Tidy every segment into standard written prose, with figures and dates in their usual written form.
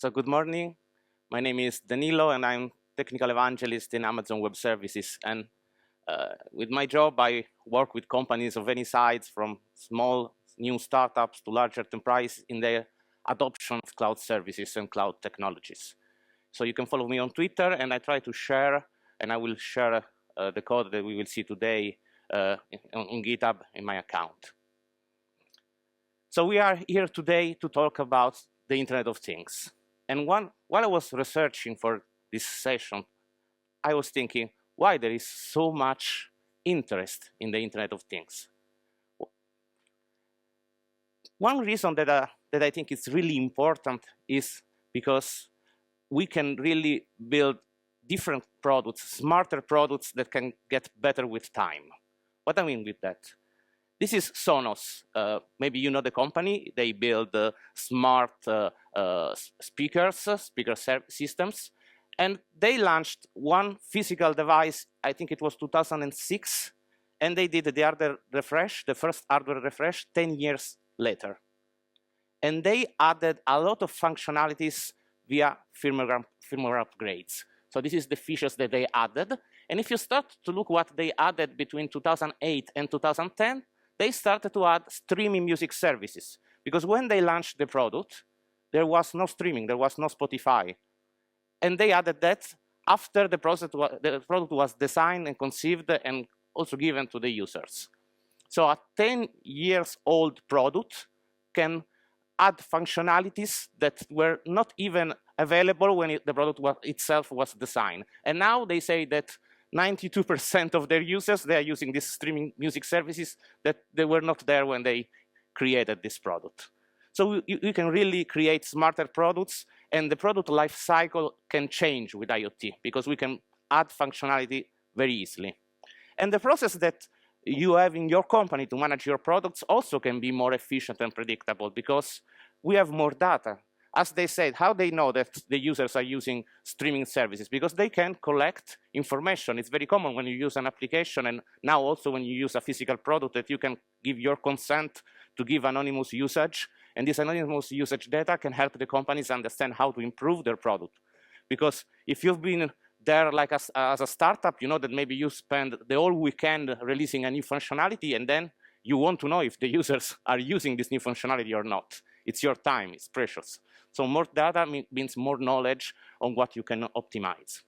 So good morning. My name is Danilo, and I'm technical evangelist in Amazon Web Services. And with my job, I work with companies of any size, from small new startups to large enterprises in their adoption of cloud services and cloud technologies. So you can follow me on Twitter, and I try to share, and I will share the code that we will see today on GitHub in my account. So we are here today to talk about the Internet of Things. And while I was researching for this session, I was thinking why there is so much interest in the Internet of Things. One reason that I think is really important is because we can really build different products, smarter products that can get better with time. What I mean with that? This is Sonos. Maybe you know the company. They build smart speaker systems. And they launched one physical device, I think it was 2006. And they did the hardware refresh, the first hardware refresh, 10 years later. And they added a lot of functionalities via firmware upgrades. So this is the features that they added. And if you start to look what they added between 2008 and 2010, they started to add streaming music services. Because when they launched the product, there was no streaming, there was no Spotify. And they added that after the product was designed and conceived and also given to the users. So a 10-year-old product can add functionalities that were not even available when the product itself was designed. And now they say that 92% of their users, they are using these streaming music services that they were not there when they created this product. So you can really create smarter products, and the product life cycle can change with IoT because we can add functionality very easily. And the process that you have in your company to manage your products also can be more efficient and predictable because we have more data. As they said, how they know that the users are using streaming services? Because they can collect information. It's very common when you use an application, and now also when you use a physical product, that you can give your consent to give anonymous usage. And this anonymous usage data can help the companies understand how to improve their product. Because if you've been there like as a startup, you know that maybe you spend the whole weekend releasing a new functionality, and then you want to know if the users are using this new functionality or not. It's your time, it's precious. So more data means more knowledge on what you can optimize.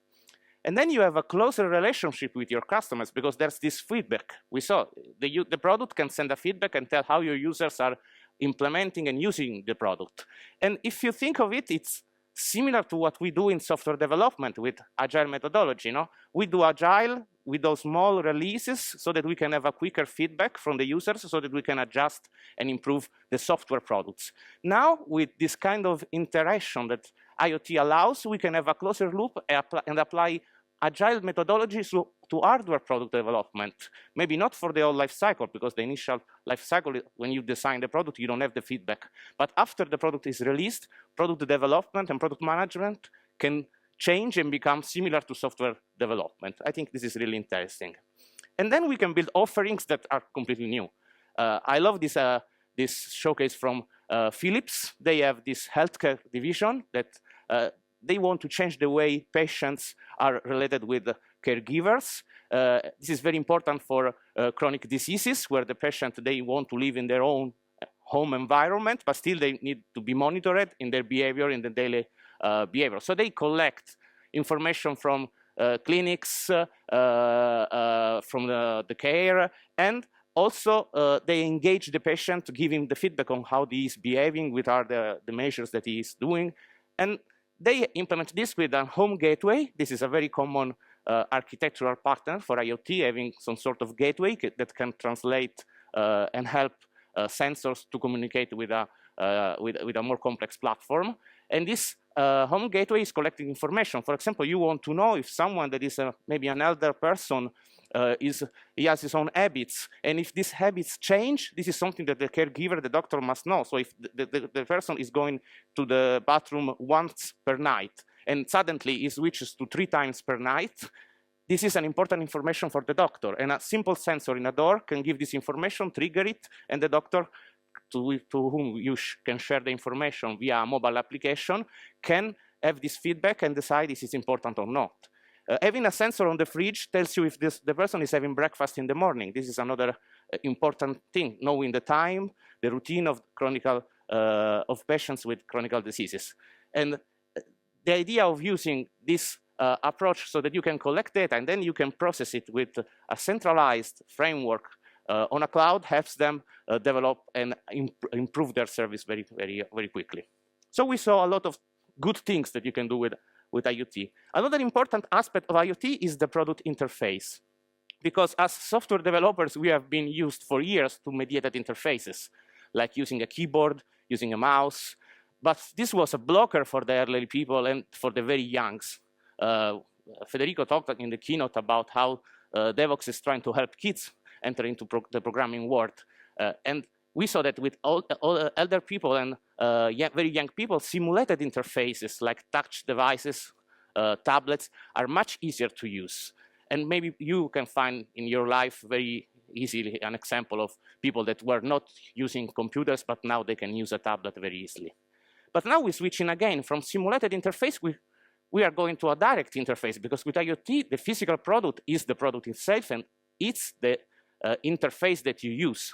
And then you have a closer relationship with your customers because there's this feedback. We saw the product can send a feedback and tell how your users are implementing and using the product. And if you think of it, it's similar to what we do in software development with agile methodology. We do agile with those small releases so that we can have a quicker feedback from the users so that we can adjust and improve the software products. Now, with this kind of interaction that IoT allows, we can have a closer loop and apply agile methodologies to hardware product development. Maybe not for the whole life cycle, because the initial life cycle, when you design the product, you don't have the feedback. But after the product is released, product development and product management can change and become similar to software development. I think this is really interesting. And then we can build offerings that are completely new. I love this showcase from Philips. They have this healthcare division that they want to change the way patients are related with caregivers. This is very important for chronic diseases where the patient, they want to live in their own home environment, but still they need to be monitored in their behavior, in the daily behavior. So they collect information from clinics, from the care, and also they engage the patient to give him the feedback on how he is behaving, what are the measures that he is doing. And they implement this with a home gateway. This is a very common architectural pattern for IoT, having some sort of gateway that can translate and help sensors to communicate with a more complex platform. And this home gateway is collecting information. For example, you want to know if someone that is maybe an elder person he has his own habits, and if these habits change, this is something that the caregiver, the doctor, must know. So if the person is going to the bathroom once per night and suddenly he switches to 3 times per night, this is an important information for the doctor. And a simple sensor in a door can give this information, trigger it, and the doctor to whom you can share the information via a mobile application can have this feedback and decide if it's important or not. Having a sensor on the fridge tells you if the person is having breakfast in the morning. This is another important thing, knowing the time, the routine of of patients with chronic diseases. And the idea of using this approach so that you can collect data and then you can process it with a centralized framework on a cloud helps them develop and improve their service very, very, very quickly. So we saw a lot of good things that you can do with IoT. Another important aspect of IoT is the product interface. Because as software developers, we have been used for years to mediated interfaces, like using a keyboard, using a mouse. But this was a blocker for the elderly people and for the very youngs. Federico talked in the keynote about how Voxxed is trying to help kids enter into the programming world. And we saw that with all elder people and very young people, simulated interfaces like touch devices, tablets, are much easier to use. And maybe you can find in your life very easily an example of people that were not using computers, but now they can use a tablet very easily. But now we're switching again from simulated interface, we are going to a direct interface, because with IoT, the physical product is the product itself, and it's the interface that you use.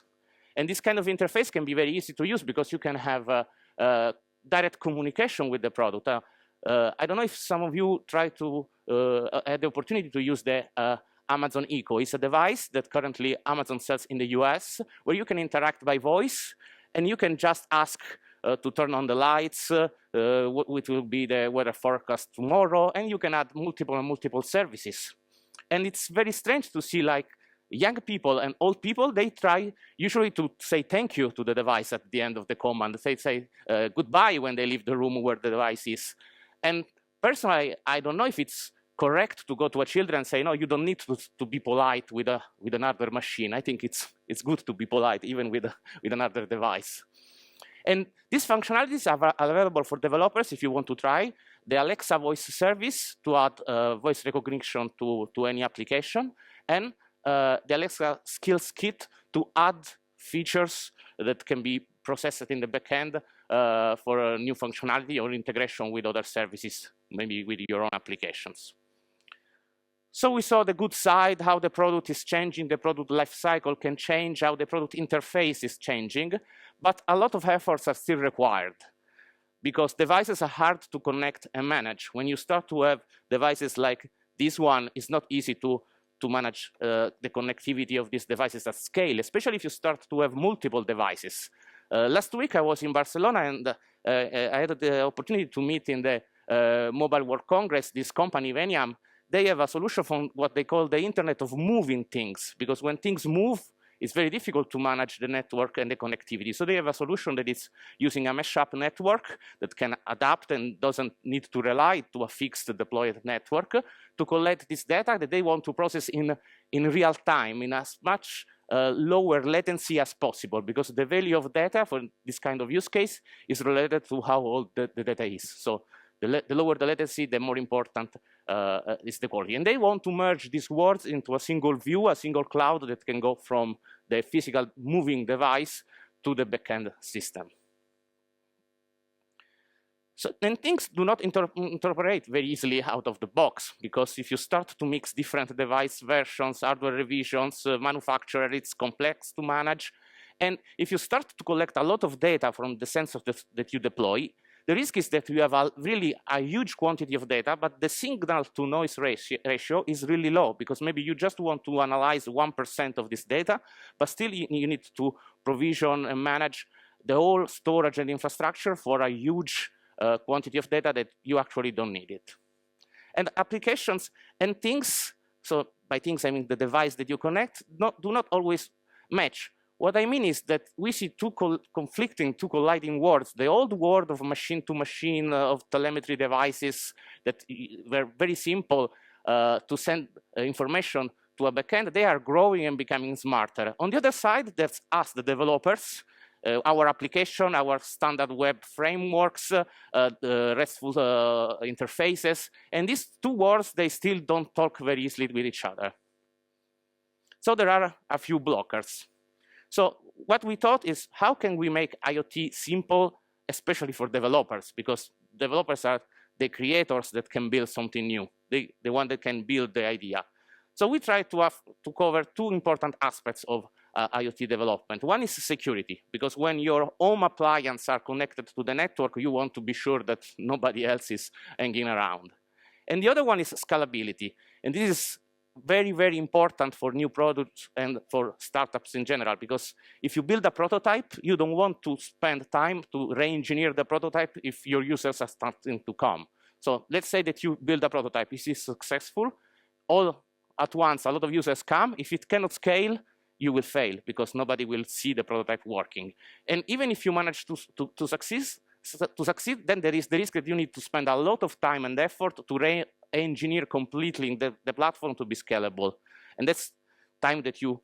And this kind of interface can be very easy to use because you can have direct communication with the product. I don't know if some of you try to had the opportunity to use the Amazon Echo. It's a device that currently Amazon sells in the US, where you can interact by voice, and you can just ask to turn on the lights, what will be the weather forecast tomorrow, and you can add multiple services. And it's very strange to see, like, young people and old people, they try usually to say thank you to the device at the end of the command. They say goodbye when they leave the room where the device is. And personally, I don't know if it's correct to go to a child and say, no, you don't need to be polite with another machine. I think it's good to be polite even with another device. And these functionalities are available for developers if you want to try. The Alexa voice service to add voice recognition to any application, and the Alexa skills kit to add features that can be processed in the backend for a new functionality or integration with other services, maybe with your own applications. So we saw the good side, how the product is changing, the product lifecycle can change, how the product interface is changing, but a lot of efforts are still required because devices are hard to connect and manage. When you start to have devices like this one, it's not easy to manage the connectivity of these devices at scale, especially if you start to have multiple devices. Last week I was in Barcelona and I had the opportunity to meet in the Mobile World Congress this company, Veniam. They have a solution for what they call the Internet of Moving Things, because when things move, it's very difficult to manage the network and the connectivity. So they have a solution that is using a mesh-up network that can adapt and doesn't need to rely to a fixed deployed network to collect this data that they want to process in real time, in as much lower latency as possible, because the value of data for this kind of use case is related to how old the data is. So the lower the latency, the more important is the quality. And they want to merge these worlds into a single view, a single cloud that can go from the physical moving device to the backend system. So then things do not interpolate very easily out of the box, because if you start to mix different device versions, hardware revisions, manufacturer, it's complex to manage. And if you start to collect a lot of data from the sensors that you deploy, the risk is that you have really a huge quantity of data, but the signal to noise ratio is really low, because maybe you just want to analyze 1% of this data, but still you need to provision and manage the whole storage and infrastructure for a huge quantity of data that you actually don't need it. And applications and things, so by things I mean the device that you connect, do not always match. What I mean is that we see two colliding worlds. The old world of machine-to-machine, of telemetry devices that were very simple to send information to a backend, they are growing and becoming smarter. On the other side, that's us, the developers, our application, our standard web frameworks, the RESTful interfaces. And these two worlds, they still don't talk very easily with each other. So there are a few blockers. So what we thought is, how can we make IoT simple, especially for developers? Because developers are the creators that can build something new, the one that can build the idea. So we try to cover two important aspects of IoT development. One is security, because when your home appliances are connected to the network, you want to be sure that nobody else is hanging around. And the other one is scalability. And this is very, very important for new products and for startups in general, because if you build a prototype, you don't want to spend time to re-engineer the prototype if your users are starting to come. So let's say that you build a prototype, this is successful, all at once a lot of users come. If it cannot scale, you will fail because nobody will see the prototype working. And even if you manage to succeed, then there is the risk that you need to spend a lot of time and effort to re-engineer completely the platform to be scalable. And that's time that you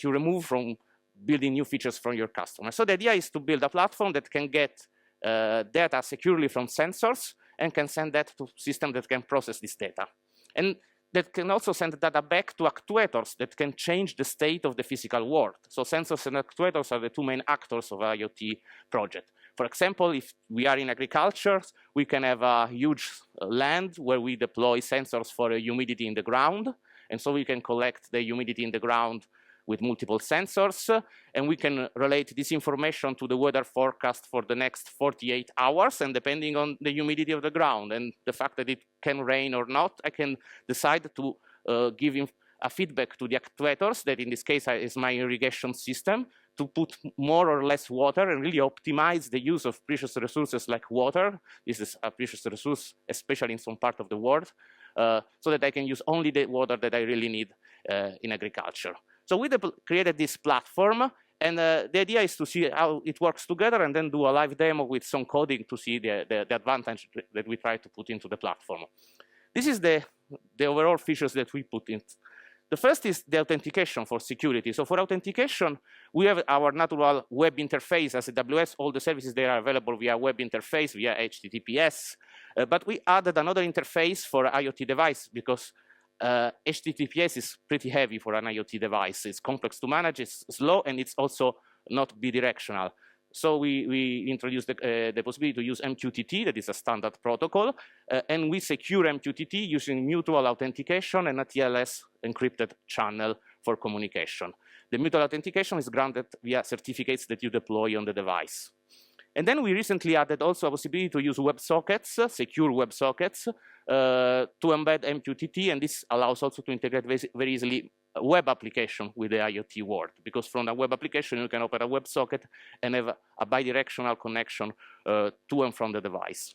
remove from building new features from your customer. So the idea is to build a platform that can get data securely from sensors and can send that to systems that can process this data. And that can also send data back to actuators that can change the state of the physical world. So sensors and actuators are the two main actors of an IoT project. For example, if we are in agriculture, we can have a huge land where we deploy sensors for humidity in the ground. And so we can collect the humidity in the ground with multiple sensors, and we can relate this information to the weather forecast for the next 48 hours, and depending on the humidity of the ground and the fact that it can rain or not, I can decide to give a feedback to the actuators, that in this case is my irrigation system, to put more or less water and really optimize the use of precious resources like water. This is a precious resource, especially in some part of the world, so that I can use only the water that I really need in agriculture. So we created this platform, and the idea is to see how it works together and then do a live demo with some coding to see the advantage that we try to put into the platform. This is the overall features that we put in. The first is the authentication for security. So for authentication, we have our natural web interface as AWS. All the services there are available via web interface, via HTTPS. But we added another interface for IoT device because HTTPS is pretty heavy for an IoT device. It's complex to manage, it's slow, and it's also not bidirectional. So we introduced the possibility to use MQTT, that is a standard protocol, and we secure MQTT using mutual authentication and a TLS encrypted channel for communication. The mutual authentication is granted via certificates that you deploy on the device. And then we recently added also a possibility to use WebSockets, secure WebSockets, to embed MQTT, and this allows also to integrate very easily a web application with the IoT world, because from a web application you can open a WebSocket and have a bidirectional connection to and from the device.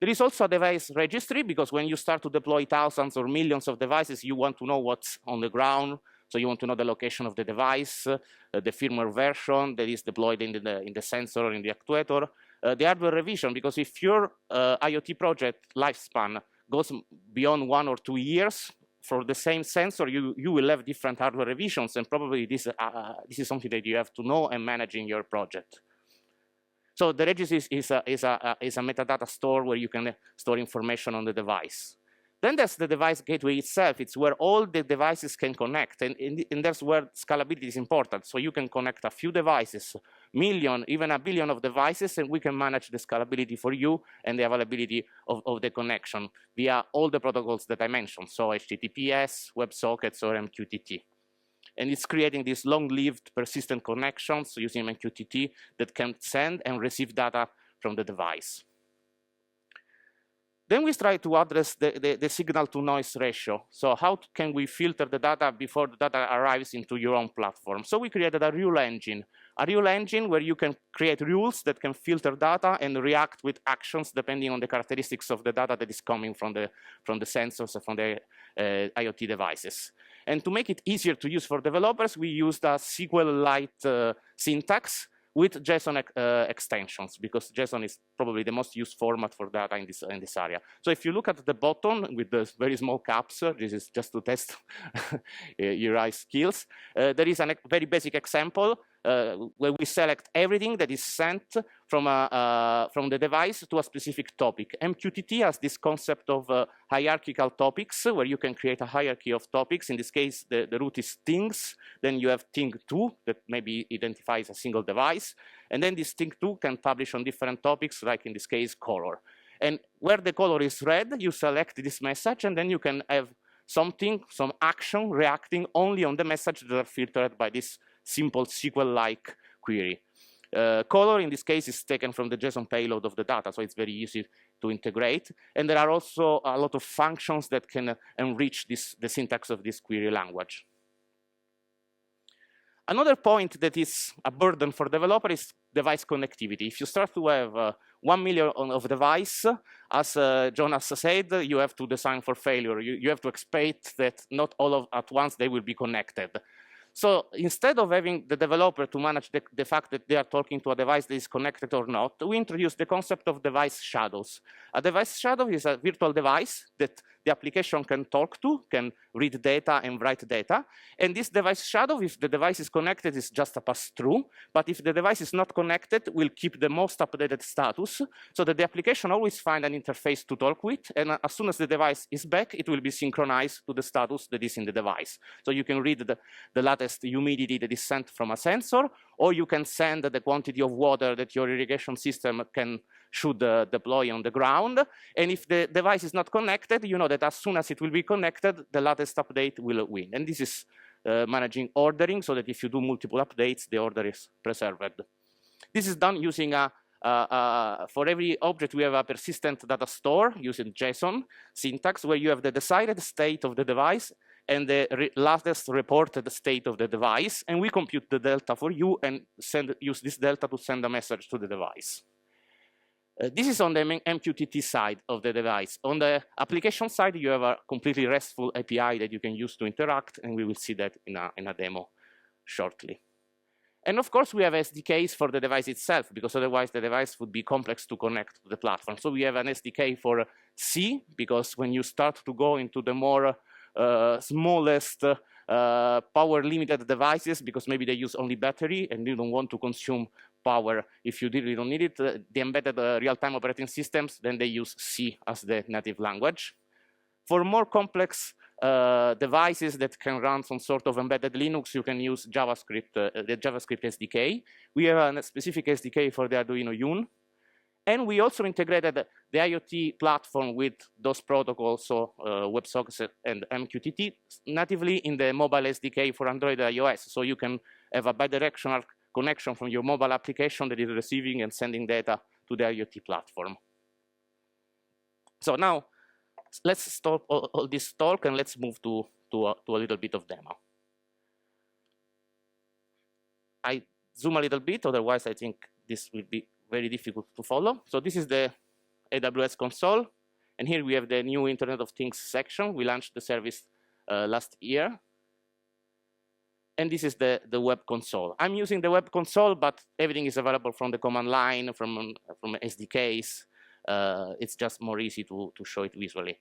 There is also a device registry, because when you start to deploy thousands or millions of devices, you want to know what's on the ground. So you want to know the location of the device, the firmware version that is deployed in the sensor or in the actuator, the hardware revision, because if your IoT project lifespan goes beyond 1 or 2 years, for the same sensor, you will have different hardware revisions, and probably this is something that you have to know and manage in your project. So the registry is a metadata store where you can store information on the device. Then there's the device gateway itself. It's where all the devices can connect, and that's where scalability is important. So you can connect a few devices, million, even a billion of devices, and we can manage the scalability for you and the availability of the connection via all the protocols that I mentioned, so HTTPS, WebSockets, or MQTT. And it's creating these long-lived persistent connections using MQTT that can send and receive data from the device. Then we try to address the signal-to-noise ratio. So how can we filter the data before the data arrives into your own platform? So we created a rule engine where you can create rules that can filter data and react with actions depending on the characteristics of the data that is coming from the sensors and from the IoT devices. And to make it easier to use for developers, we used a SQL-lite syntax with JSON extensions, because JSON is probably the most used format for data in this area. So if you look at the bottom with the very small caps, this is just to test your eye skills. There is a very basic example where we select everything that is sent from the device to a specific topic. MQTT has this concept of hierarchical topics, where you can create a hierarchy of topics. In this case, the root is things. Then you have thing2 that maybe identifies a single device. And then this thing2 can publish on different topics, like in this case, color. And where the color is red, you select this message, and then you can have something, some action reacting only on the message that are filtered by this simple SQL-like query. Color, in this case, is taken from the JSON payload of the data, so it's very easy to integrate. And there are also a lot of functions that can enrich the syntax of this query language. Another point that is a burden for developers is device connectivity. If you start to have 1 million of device, as Jonas said, you have to design for failure. You have to expect that not all at once they will be connected. So instead of having the developer to manage the fact that they are talking to a device that is connected or not, we introduce the concept of device shadows. A device shadow is a virtual device that the application can talk to, can read data and write data. And this device shadow, if the device is connected, is just a pass-through. But if the device is not connected, will keep the most updated status, so that the application always finds an interface to talk with. And as soon as the device is back, it will be synchronized to the status that is in the device. So you can read the latest humidity that is sent from a sensor, or you can send the quantity of water that your irrigation system should deploy on the ground. And if the device is not connected, you know that as soon as it will be connected, the latest update will win. And this is managing ordering, so that if you do multiple updates, the order is preserved. This is done using for every object, we have a persistent data store using JSON syntax, where you have the desired state of the device and the latest reported state of the device. And we compute the delta for you and use this delta to send a message to the device. This is on the MQTT side of the device. On the application side, you have a completely RESTful API that you can use to interact, and we will see that in a demo shortly. And of course, we have SDKs for the device itself, because otherwise the device would be complex to connect to the platform. So we have an SDK for C, because when you start to go into the more smallest power limited devices, because maybe they use only battery and you don't want to consume power if you really don't need it, the embedded real-time operating systems, then they use C as the native language. For more complex devices that can run some sort of embedded Linux, you can use JavaScript, the JavaScript SDK. We have a specific SDK for the Arduino Yun. And we also integrated the IoT platform with those protocols, so WebSockets and MQTT, natively in the mobile SDK for Android and iOS. So you can have a bidirectional connection from your mobile application that is receiving and sending data to the IoT platform. So now, let's stop all this talk and let's move to a little bit of demo. I zoom a little bit, otherwise I think this will be very difficult to follow. So this is the AWS console, and here we have the new Internet of Things section. We launched the service last year. And this is the web console. I'm using the web console, but everything is available from the command line, from SDKs. It's just more easy to show it visually.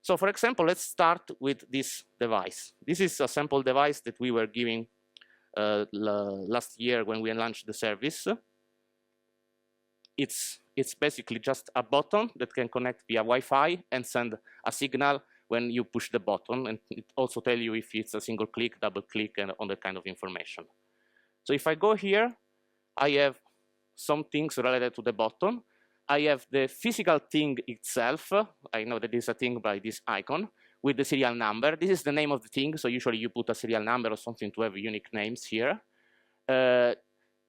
So for example, let's start with this device. This is a sample device that we were giving last year when we launched the service. It's basically just a button that can connect via Wi-Fi and send a signal when you push the button, and it also tells you if it's a single click, double click, and on that kind of information. So if I go here, I have some things related to the button. I have the physical thing itself. I know that is a thing by this icon with the serial number. This is the name of the thing, so usually you put a serial number or something to have unique names here.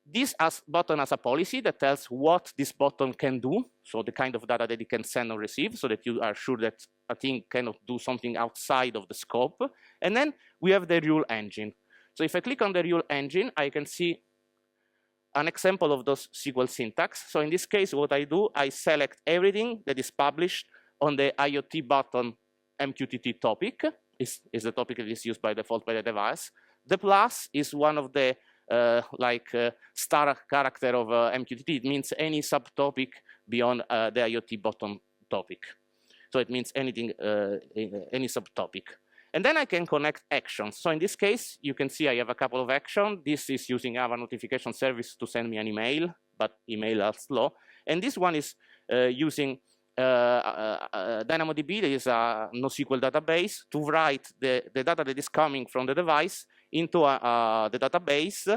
This button has a policy that tells what this button can do, so the kind of data that it can send or receive, so that you are sure that a thing cannot do something outside of the scope. And then we have the rule engine. So if I click on the rule engine, I can see an example of those SQL syntax. So in this case, what I do, I select everything that is published on the IoT button MQTT topic, is the topic that is used by default by the device. The plus is one of the star character of MQTT. It means any subtopic beyond the IoT button topic. So it means anything, any subtopic. And then I can connect actions. So in this case, you can see I have a couple of actions. This is using our notification service to send me an email, but email are slow. And this one is using DynamoDB, that is a NoSQL database, to write the data that is coming from the device into the database.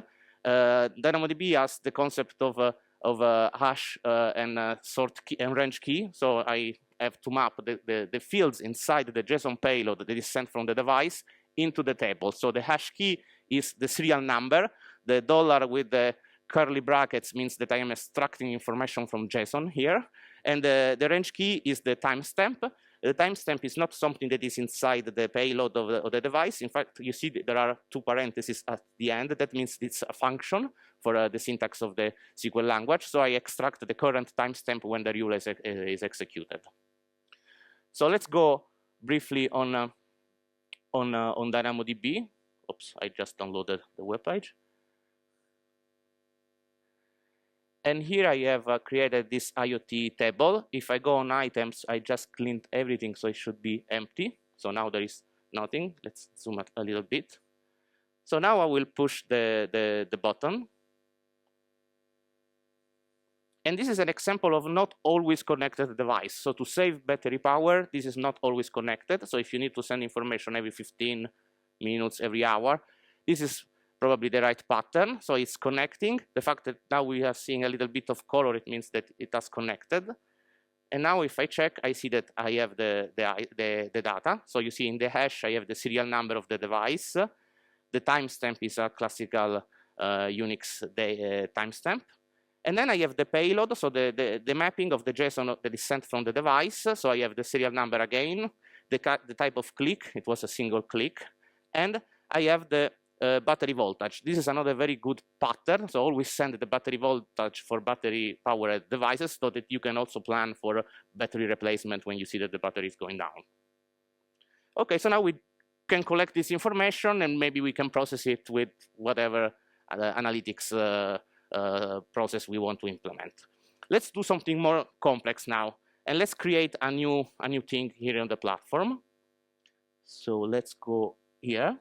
DynamoDB has the concept of hash and sort key and range key. So I have to map the fields inside the JSON payload that is sent from the device into the table. So the hash key is the serial number. The dollar with the curly brackets means that I am extracting information from JSON here. And the range key is the timestamp. The timestamp is not something that is inside the payload of the device. In fact, you see there are two parentheses at the end. That means it's a function for the syntax of the SQL language. So I extract the current timestamp when the rule is executed. So let's go briefly on DynamoDB. Oops, I just downloaded the web page. And here I have created this IoT table. If I go on items, I just cleaned everything, so it should be empty. So now there is nothing. Let's zoom out a little bit. So now I will push the button. And this is an example of not always connected device. So to save battery power, this is not always connected. So if you need to send information every 15 minutes, every hour, this is probably the right pattern. So it's connecting. The fact that now we are seeing a little bit of color, it means that it has connected. And now if I check, I see that I have the data. So you see in the hash, I have the serial number of the device. The timestamp is a classical Unix timestamp. And then I have the payload, so the mapping of the JSON that is sent from the device. So I have the serial number again, the type of click, it was a single click. And I have the battery voltage. This is another very good pattern. So always send the battery voltage for battery powered devices so that you can also plan for battery replacement when you see that the battery is going down. Okay, so now we can collect this information and maybe we can process it with whatever analytics process we want to implement. Let's do something more complex now, and let's create a new thing here on the platform. So let's go here,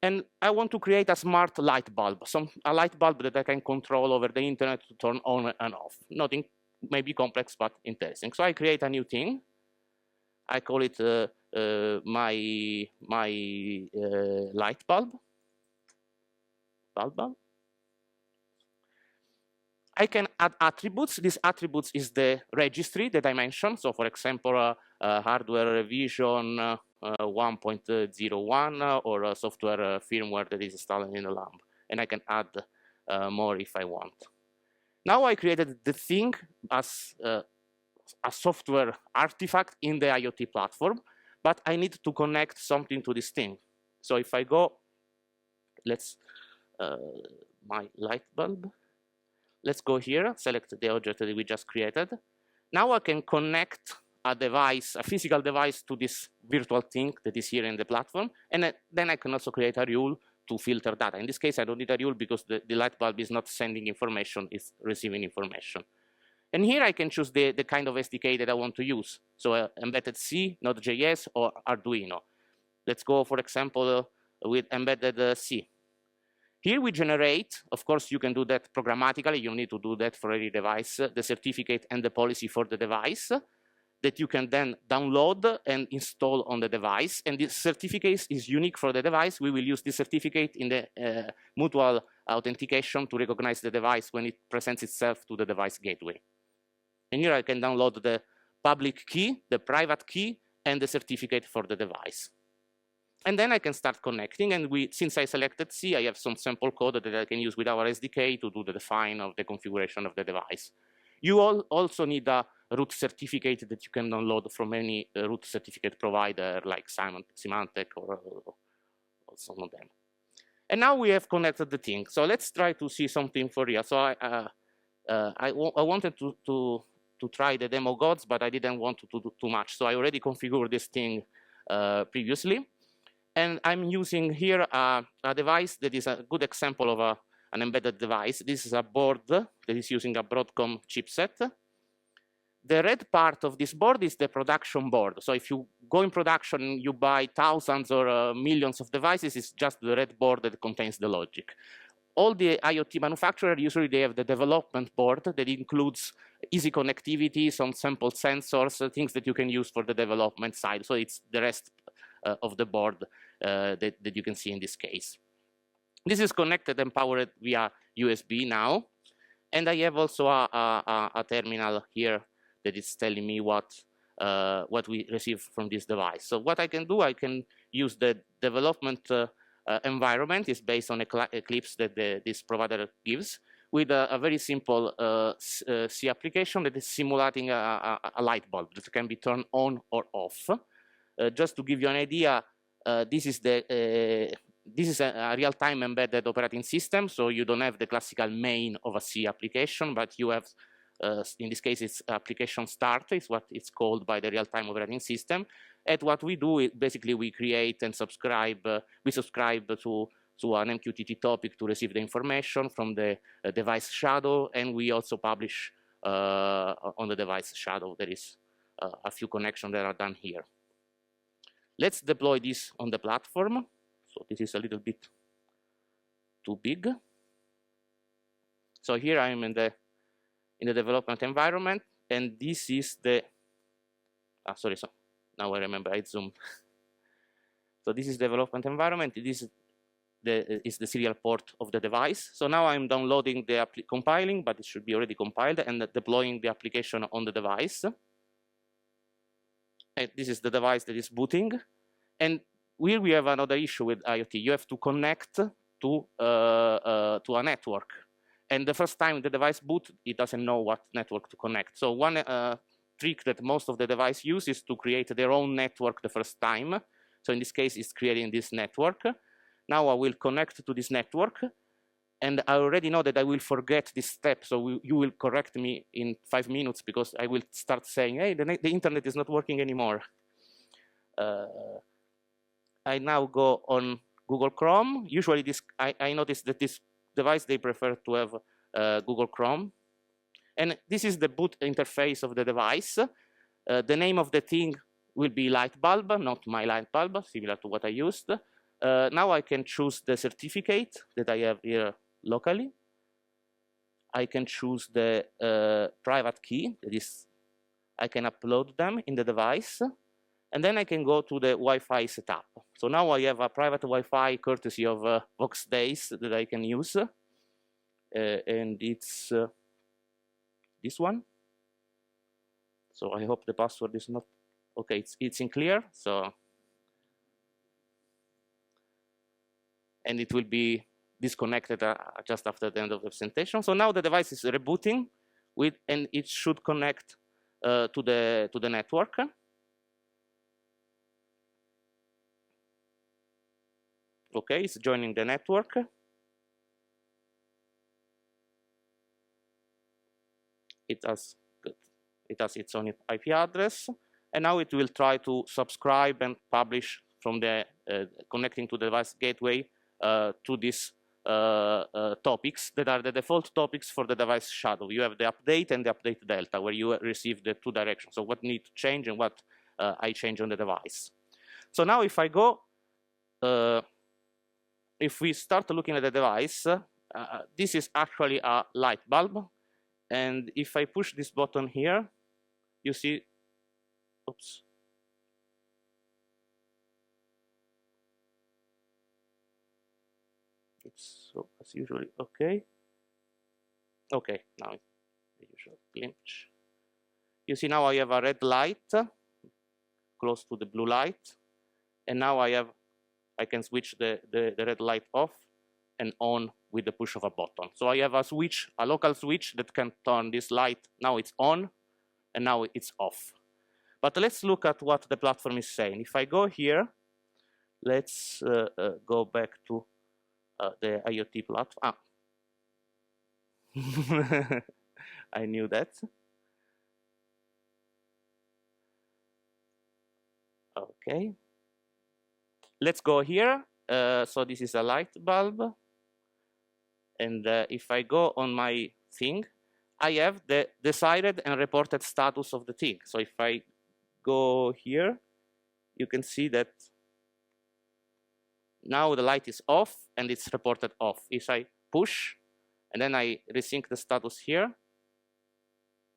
and I want to create a smart light bulb, a light bulb that I can control over the internet to turn on and off. Nothing maybe complex, but interesting. So I create a new thing. I call it my light bulb. I can add attributes. These attributes is the registry that I mentioned. So for example, hardware revision 1.01 or a software firmware that is installed in the LAMP. And I can add more if I want. Now I created the thing as a software artifact in the IoT platform, but I need to connect something to this thing. So if I go, my light bulb. Let's go here, select the object that we just created. Now I can connect a device, a physical device, to this virtual thing that is here in the platform. And then I can also create a rule to filter data. In this case, I don't need a rule because the light bulb is not sending information, it's receiving information. And here I can choose the kind of SDK that I want to use. So embedded C, Node.js, or Arduino. Let's go, for example, with embedded C. Here we generate, of course, you can do that programmatically. You need to do that for every device, the certificate and the policy for the device that you can then download and install on the device. And this certificate is unique for the device. We will use this certificate in the mutual authentication to recognize the device when it presents itself to the device gateway. And here I can download the public key, the private key, and the certificate for the device. And then I can start connecting, and since I selected C, I have some sample code that I can use with our SDK to do the define of the configuration of the device. You also need a root certificate that you can download from any root certificate provider like Symantec or some of them. And now we have connected the thing. So let's try to see something for real. So I wanted to try the demo gods, but I didn't want to do too much. So I already configured this thing previously. And I'm using here a device that is a good example of an embedded device. This is a board that is using a Broadcom chipset. the red part of this board is the production board. So if you go in production, you buy thousands or millions of devices, it's just the red board that contains the logic. All the IoT manufacturers, usually they have the development board that includes easy connectivity, some sample sensors, things that you can use for the development side. So it's the rest of the board that you can see in this case. This is connected and powered via USB now. And I have also a terminal here that is telling me what we receive from this device. So what I can do, I can use the development environment. Is based on Eclipse that this provider gives, with a very simple C application that is simulating a light bulb that can be turned on or off. Just to give you an idea, this is a real-time embedded operating system, so you don't have the classical main of a C application, but you have, in this case, it's application start, is what it's called by the real-time operating system. And what we do is basically we create and subscribe, we subscribe to an MQTT topic to receive the information from the device shadow, and we also publish on the device shadow. There is a few connections that are done here. Let's deploy this on the platform. So this is a little bit too big. So here I am in the development environment, and this is the sorry, so now I remember I zoomed. So this is development environment. This is the serial port of the device. So now I'm downloading the compiling, but it should be already compiled, and deploying the application on the device. And this is the device that is booting. And here we have another issue with IoT. You have to connect to a network. And the first time the device boots, it doesn't know what network to connect. So one trick that most of the device use is to create their own network the first time. So in this case, it's creating this network. Now I will connect to this network. And I already know that I will forget this step. So you will correct me in 5 minutes, because I will start saying, hey, the internet is not working anymore. I now go on Google Chrome. Usually I notice that this device, they prefer to have Google Chrome. And this is the boot interface of the device. The name of the thing will be light bulb, not my light bulb, similar to what I used. Now I can choose the certificate that I have here locally. I can choose the private key, that is, I can upload them in the device. And then I can go to the Wi-Fi setup. So now I have a private Wi-Fi courtesy of Voxxed days that I can use. And it's this one. So I hope the password is not, okay, it's in clear. So, and it will be disconnected just after the end of the presentation. So now the device is rebooting and it should connect to the network. Okay, it's joining the network. It has its own IP address, and now it will try to subscribe and publish from the connecting to the device gateway to these topics that are the default topics for the device shadow. You have the update and the update delta, where you receive the 2 directions. So what need to change and what I change on the device. So now if I go, if we start looking at the device, this is actually a light bulb. And if I push this button here, you see, oops. It's so as usually, okay. Okay, now the usual glitch. You see now I have a red light close to the blue light. And now I can switch the red light off and on with the push of a button. So I have a switch, a local switch that can turn this light. Now it's on, and now it's off. But let's look at what the platform is saying. If I go here, let's go back to the IoT platform. I knew that. Okay. Let's go here. So this is a light bulb. And if I go on my thing, I have the decided and reported status of the thing. So if I go here, you can see that now the light is off and it's reported off. If I push and then I resync the status here,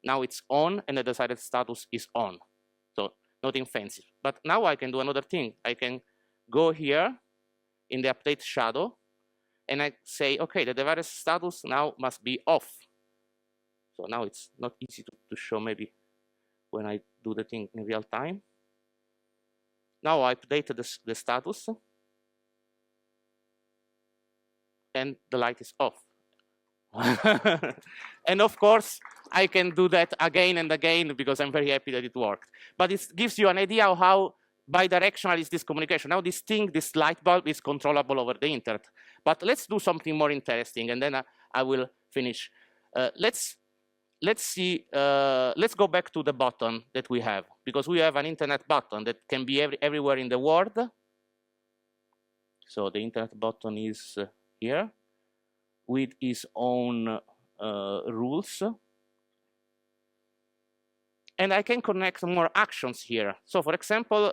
now it's on and the decided status is on. So nothing fancy. But now I can do another thing. I can go here in the update shadow and I say, okay, the device status now must be off. So now it's not easy to show maybe when I do the thing in real time. Now I update the status and the light is off. And of course, I can do that again and again because I'm very happy that it worked. But it gives you an idea of how bidirectional is this communication. Now this thing, this light bulb is controllable over the internet. But let's do something more interesting and then I will finish. Let's go back to the button that we have, because we have an internet button that can be everywhere in the world. So the internet button is here with its own rules. And I can connect more actions here. So for example,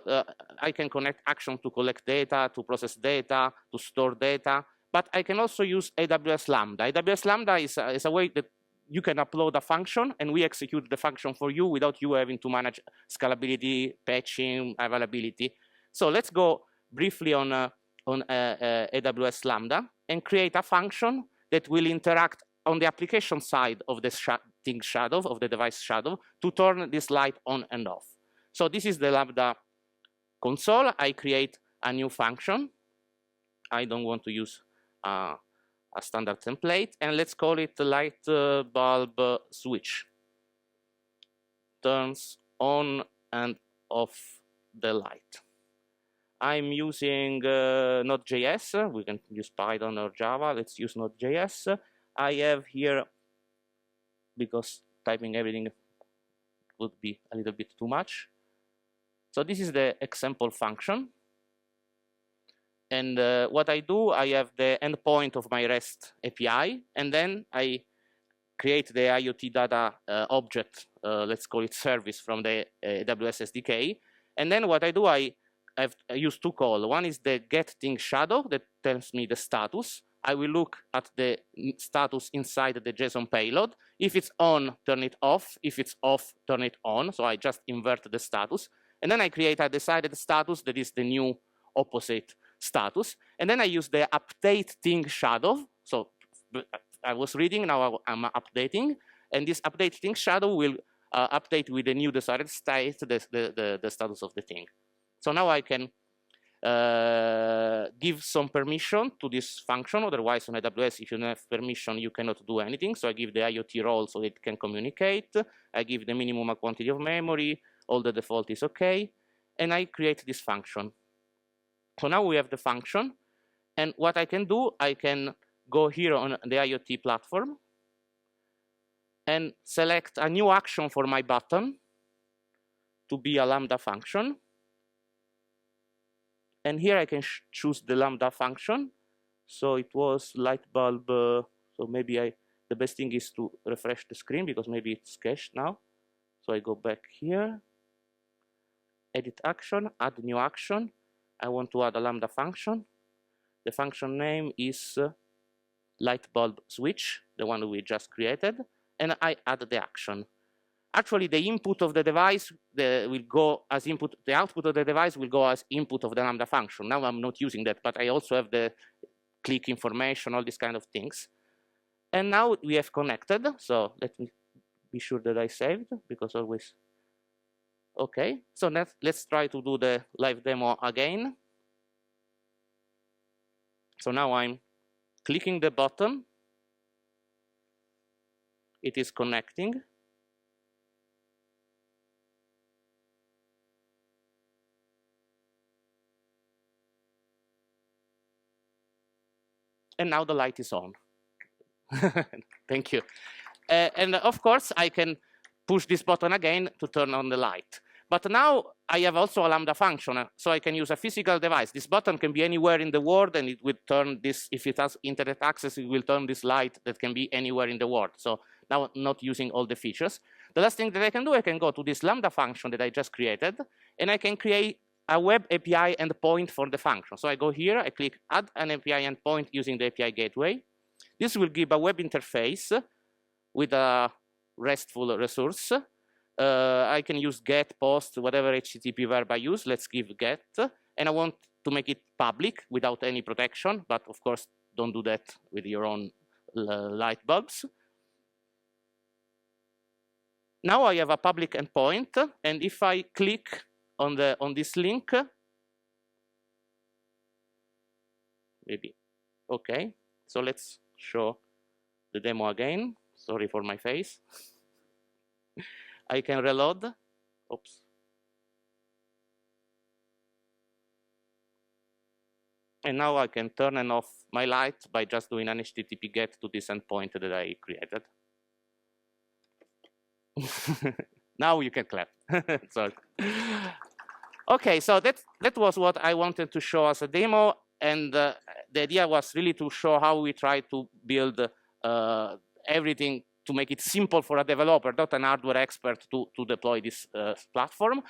I can connect action to collect data, to process data, to store data, but I can also use AWS Lambda. AWS Lambda is a way that you can upload a function and we execute the function for you without you having to manage scalability, patching, availability. So let's go briefly on AWS Lambda and create a function that will interact on the application side of the thing shadow, of the device shadow, to turn this light on and off. So this is the LabDeConsole. I create a new function. I don't want to use a standard template, and let's call it the light bulb switch. Turns on and off the light. I'm using Node.js. We can use Python or Java. Let's use Node.js. I have here, because typing everything would be a little bit too much. So this is the example function. And what I do, I have the endpoint of my REST API, and then I create the IoT data object, let's call it service, from the AWS SDK. And then what I do, I use two calls. One is the get thing shadow that tells me the status. I will look at the status inside the JSON payload. If it's on, turn it off. If it's off, turn it on. So I just invert the status. And then I create a decided status that is the new opposite status. And then I use the update thing shadow. So I was reading, now I'm updating. And this update thing shadow will update with the new decided state, the status of the thing. So now I can give some permission to this function. Otherwise, on AWS, if you don't have permission, you cannot do anything. So I give the IoT role so it can communicate. I give the minimum quantity of memory. All the default is OK. And I create this function. So now we have the function. And what I can do, I can go here on the IoT platform and select a new action for my button to be a Lambda function. And here I can choose the Lambda function. So it was light bulb. So maybe the best thing is to refresh the screen because maybe it's cached now. So I go back here, edit action, add new action. I want to add a Lambda function. The function name is light bulb switch, the one we just created. And I add the action. Actually, the input of the device will go as input. The output of the device will go as input of the Lambda function. Now I'm not using that, but I also have the click information, all these kind of things. And now we have connected. So let me be sure that I saved, because always. OK, so let's try to do the live demo again. So now I'm clicking the button. It is connecting. And now the light is on. Thank you. And of course, I can push this button again to turn on the light. But now I have also a Lambda function, so I can use a physical device. This button can be anywhere in the world, and it will turn this, if it has internet access, it will turn this light that can be anywhere in the world. So now not using all the features. The last thing that I can do, I can go to this Lambda function that I just created, and I can create a web API endpoint for the function. So I go here, I click Add an API endpoint using the API gateway. This will give a web interface with a RESTful resource. I can use get, post, whatever HTTP verb I use. Let's give get. And I want to make it public without any protection, but of course, don't do that with your own light bulbs. Now I have a public endpoint, and if I click on this link, maybe, okay. So let's show the demo again. Sorry for my face. I can reload. Oops. And now I can turn and off my light by just doing an HTTP GET to this endpoint that I created. Now you can clap. Sorry. Okay, so that was what I wanted to show as a demo, and the idea was really to show how we try to build everything to make it simple for a developer, not an hardware expert, to deploy this platform.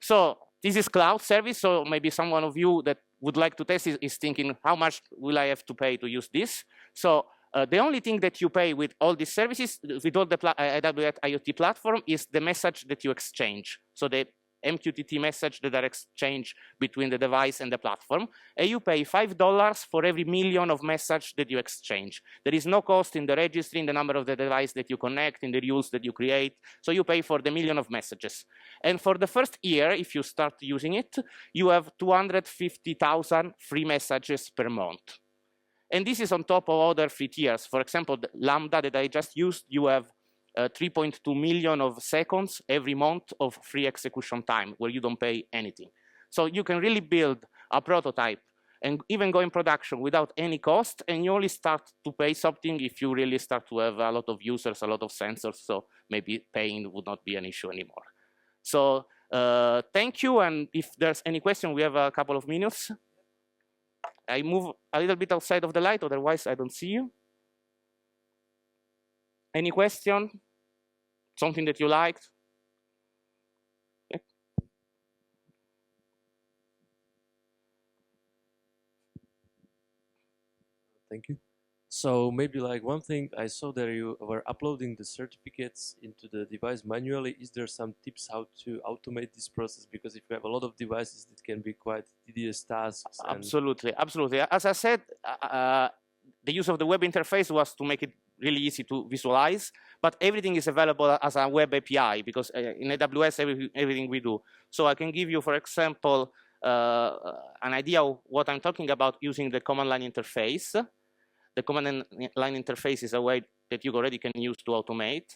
So this is cloud service, so maybe someone of you that would like to test is thinking, how much will I have to pay to use this? So the only thing that you pay with all these services, with all the AWS IoT platform, is the message that you exchange. So the MQTT message that are exchanged between the device and the platform. And you pay $5 for every million of message that you exchange. There is no cost in the registry, in the number of the device that you connect, in the rules that you create. So you pay for the million of messages. And for the first year, if you start using it, you have 250,000 free messages per month. And this is on top of other free tiers. For example, the Lambda that I just used, you have 3.2 million of seconds every month of free execution time where you don't pay anything. So you can really build a prototype and even go in production without any cost, and you only start to pay something if you really start to have a lot of users, a lot of sensors, so maybe paying would not be an issue anymore. So thank you, and if there's any question, we have a couple of minutes. I move a little bit outside of the light, otherwise I don't see you. Any question? Something that you liked? Okay. Thank you. So maybe like one thing, I saw that you were uploading the certificates into the device manually. Is there some tips how to automate this process? Because if you have a lot of devices, it can be quite tedious tasks. Absolutely, absolutely. As I said, the use of the web interface was to make it really easy to visualize, but everything is available as a web API because in AWS, everything we do. So I can give you, for example, an idea of what I'm talking about using the command line interface. The command line interface is a way that you already can use to automate.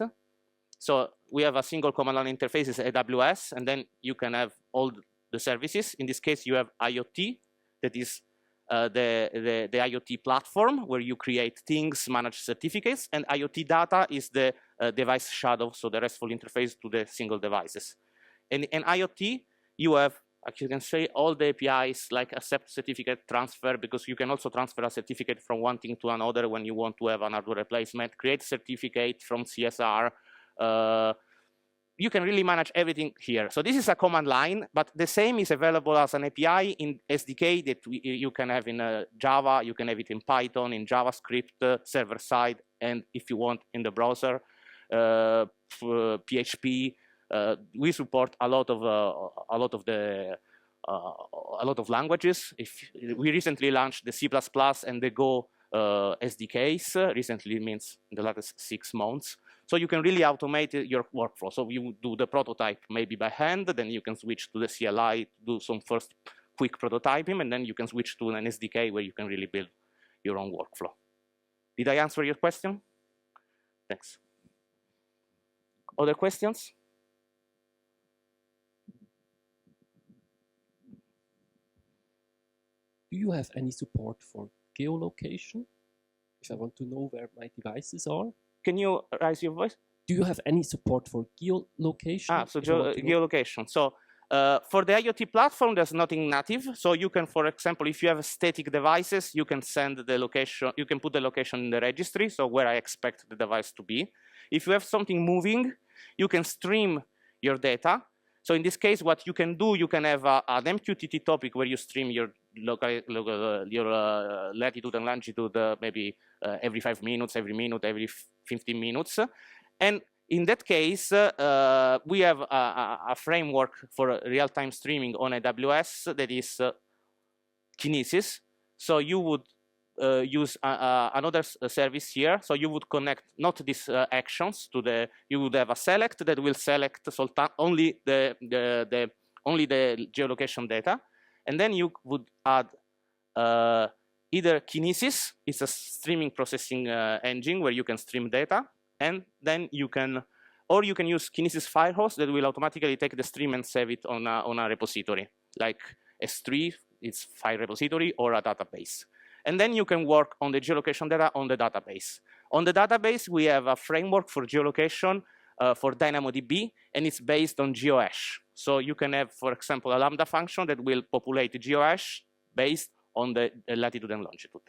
So we have a single command line interface, is AWS, and then you can have all the services. In this case, you have IoT, that is the IoT platform where you create things, manage certificates, and IoT data is the device shadow, so the RESTful interface to the single devices. And in IoT, you have, actually, you can say all the APIs like accept certificate transfer, because you can also transfer a certificate from one thing to another when you want to have an hardware replacement, create certificate from CSR. You can really manage everything here. So this is a command line, but the same is available as an API in SDK that you can have in Java, you can have it in Python, in JavaScript, server side, and if you want in the browser, PHP. We support a lot of languages. We recently launched the C++ and the Go SDKs. Recently means in the latest 6 months. So you can really automate your workflow. So you do the prototype maybe by hand, then you can switch to the CLI, do some first quick prototyping, and then you can switch to an SDK where you can really build your own workflow. Did I answer your question? Thanks. Other questions? Do you have any support for geolocation? If I want to know where my devices are? Can you raise your voice? Do you have any support for geolocation? So geolocation. So for the IoT platform, there's nothing native. So you can, for example, if you have static devices, you can send the location, you can put the location in the registry, so where I expect the device to be. if you have something moving, you can stream your data. So in this case, what you can do, you can have an MQTT topic where you stream your latitude and longitude maybe every 5 minutes, every minute, every 15 minutes. And in that case, we have a framework for real-time streaming on AWS that is Kinesis. So you would use another service here. So you would connect not these actions to the. You would have a select that will select only the geolocation data, and then you would add either Kinesis, it's a streaming processing engine where you can stream data, and then you can, or you can use Kinesis Firehouse that will automatically take the stream and save it on a repository like S3, it's file repository, or a database. And then you can work on the geolocation data on the database. On the database, we have a framework for geolocation for DynamoDB, and it's based on GeoHash. So you can have, for example, a Lambda function that will populate GeoHash based on the latitude and longitude.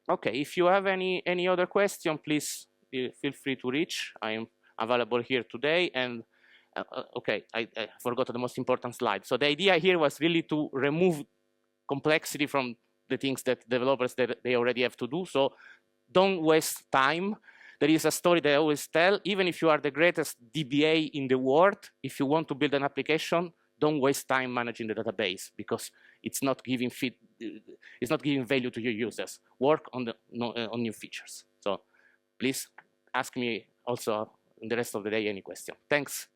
Okay, if you have any other question, please feel free to reach. I am available here today. And okay, I forgot the most important slide. So the idea here was really to remove complexity from the things that developers they already have to do. So don't waste time. There is a story that I always tell. Even if you are the greatest DBA in the world, if you want to build an application, don't waste time managing the database because it's not giving value to your users. Work on on new features. So please ask me also in the rest of the day any question. Thanks.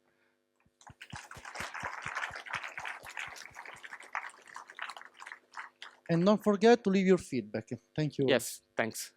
And don't forget to leave your feedback. Thank you. Yes, thanks.